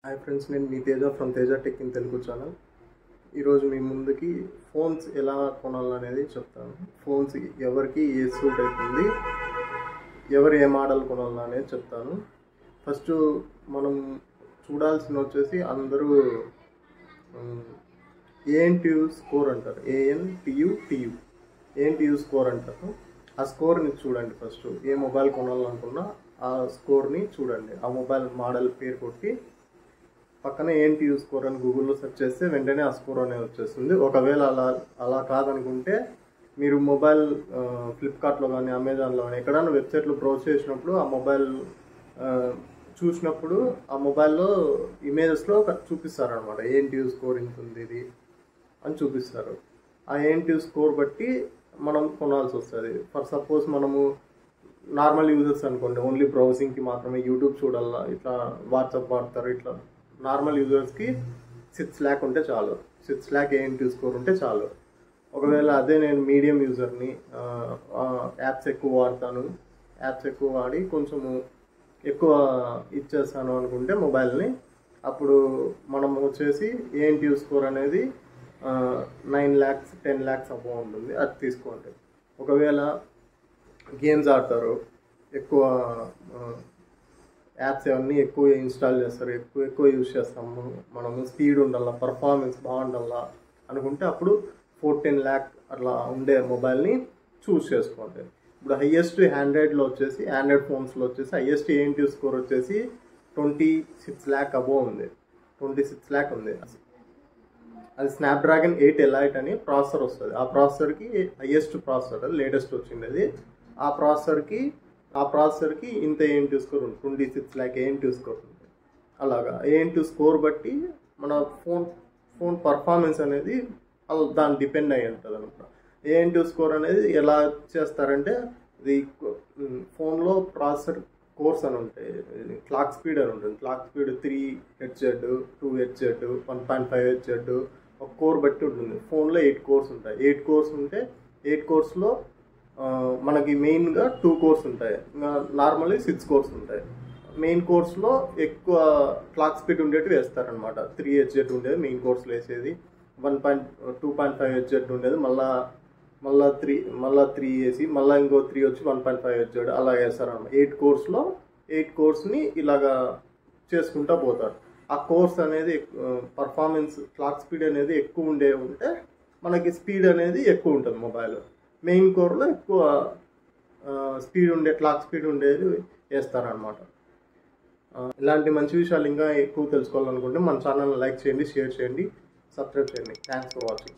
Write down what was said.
Hi friends, నేను మీ Teja from Teja tech in Telugu channel. ఈరోజు మీ ముందుకి ఫోన్స్ ఎలా కొనాలనేది చెప్తాను. ఫోన్స్ ఎవరికి ఏ సూట్ అవుతుంది, ఎవరు ఏ మోడల్ కొనాలనేది చెప్తాను. ఫస్ట్ మనం చూడాల్సిన వచ్చేసి అందరూ ఏఎన్టీయూ స్కోర్ అంటారు. ఏఎన్టీయూ స్కోర్ అంటారు. ఆ స్కోర్ని చూడండి. ఫస్ట్ ఏ మొబైల్ కొనాలనుకున్నా ఆ స్కోర్ని చూడండి. ఆ మొబైల్ మోడల్ పేరు కొట్టి పక్కన ఏఎన్టీయూ స్కోర్ అని గూగుల్లో సెర్చ్ చేస్తే వెంటనే ఆ స్కోర్ అనేది వచ్చేస్తుంది. ఒకవేళ అలా కాదనుకుంటే మీరు మొబైల్ ఫ్లిప్కార్ట్లో కానీ అమెజాన్లో కానీ ఎక్కడైనా వెబ్సైట్లో బ్రౌజ్ చేసినప్పుడు ఆ మొబైల్ చూసినప్పుడు ఆ మొబైల్లో ఇమేజెస్లో చూపిస్తారనమాట. ఏఎన్టీయూ స్కోర్ ఇంత ఉంది ఇది అని చూపిస్తారు. ఆ ఏఎన్టీయూ స్కోర్ బట్టి మనం కొనాల్సి వస్తుంది. ఫర్ సపోజ్ మనము నార్మల్ యూజర్స్ అనుకోండి, ఓన్లీ బ్రౌజింగ్కి మాత్రమే యూట్యూబ్ చూడాలా, ఇట్లా వాట్సాప్ వాడతారు, ఇట్లా నార్మల్ యూజర్స్కి 6 lakh ఉంటే చాలు. 6 lakh ఏఎన్టీయూ స్కోర్ ఉంటే చాలు. ఒకవేళ అదే నేను మీడియం యూజర్ని, యాప్స్ ఎక్కువ వాడతాను, యాప్స్ ఎక్కువ వాడి కొంచెము ఎక్కువ ఇచ్చేస్తాను అనుకుంటే మొబైల్ని, అప్పుడు మనం వచ్చేసి ఏఎన్టీయూ స్కోర్ అనేది 9 lakhs 10 lakhs అబౌ ఉంటుంది. అది తీసుకోండి. ఒకవేళ గేమ్స్ ఆడతారు, ఎక్కువ యాప్స్ అవన్నీ ఎక్కువ ఇన్స్టాల్ చేస్తారు, ఎక్కువ యూజ్ చేస్తాము, మనము స్పీడ్ ఉండాలా, పర్ఫార్మెన్స్ బాగుండాలా అనుకుంటే అప్పుడు 4-10 lakh అట్లా ఉండే మొబైల్ని చూస్ చేసుకోండి. ఇప్పుడు హైయెస్ట్ ఆండ్రాయిడ్లో వచ్చేసి, ఆండ్రాయిడ్ ఫోన్స్లో వచ్చేసి హైయెస్ట్ ఏఎన్టీయూ స్కోర్ వచ్చేసి 26 lakh అబోవ్ ఉంది. 26 lakh ఉంది. అది స్నాప్డ్రాగన్ 8 ఎలైట్ అని ప్రాసెసర్ వస్తుంది. ఆ ప్రాసెసర్కి హైయెస్ట్ ప్రాసెసర్, లేటెస్ట్ వచ్చింది. ఆ ప్రాసెసర్కి ఇంత ఏఎన్టీయూ స్కోర్ ఉంది. 26 lakh ఏఎన్టీయూ స్కోర్ ఉంది. అలాగా ఏఎన్టీయూ స్కోర్ బట్టి మన ఫోన్ పర్ఫార్మెన్స్ అనేది దాన్ని డిపెండ్ అయ్యి ఉంటుంది అనమాట. ఏఎన్టీయూ స్కోర్ అనేది ఎలా చేస్తారంటే, ఇది ఫోన్లో ప్రాసెసర్ కోర్స్ అని ఉంటాయి, క్లాక్ స్పీడ్ అని ఉంటుంది. Clock speed 3Hz 2Hz 1.5Hz ఒక కోర్ బట్టి ఉంటుంది. ఫోన్లో 8 కోర్స్ ఉంటాయి. 8 కోర్స్ ఉంటే 8 కోర్స్లో మనకి మెయిన్గా 2 కోర్స్ ఉంటాయి, నార్మల్లీ 6 కోర్స్ ఉంటాయి. మెయిన్ కోర్స్లో ఎక్కువ క్లాక్ స్పీడ్ ఉండేవి వేస్తారనమాట. 3Hz ఉండేది మెయిన్ కోర్స్లో వేసేది, 2.5Hz ఉండేది, మళ్ళీ 3 వేసి మళ్ళీ ఇంకో 3 వచ్చి 1.5Hz అలా వేస్తారనమాట. 8 కోర్స్ని ఇలాగా చేసుకుంటూ పోతారు. ఆ కోర్స్ అనేది పర్ఫార్మెన్స్, క్లాక్ స్పీడ్ అనేది ఎక్కువ ఉంటే మనకి స్పీడ్ అనేది ఎక్కువ ఉంటుంది మొబైల్. మెయిన్ కోర్లో ఎక్కువ క్లాక్ స్పీడ్ ఉండేది వేస్తారనమాట. ఇలాంటి మంచి విషయాలు ఇంకా ఎక్కువ తెలుసుకోవాలనుకుంటే మన ఛానల్ని లైక్ చేయండి, షేర్ చేయండి, సబ్స్క్రైబ్ చేయండి. Thanks for watching.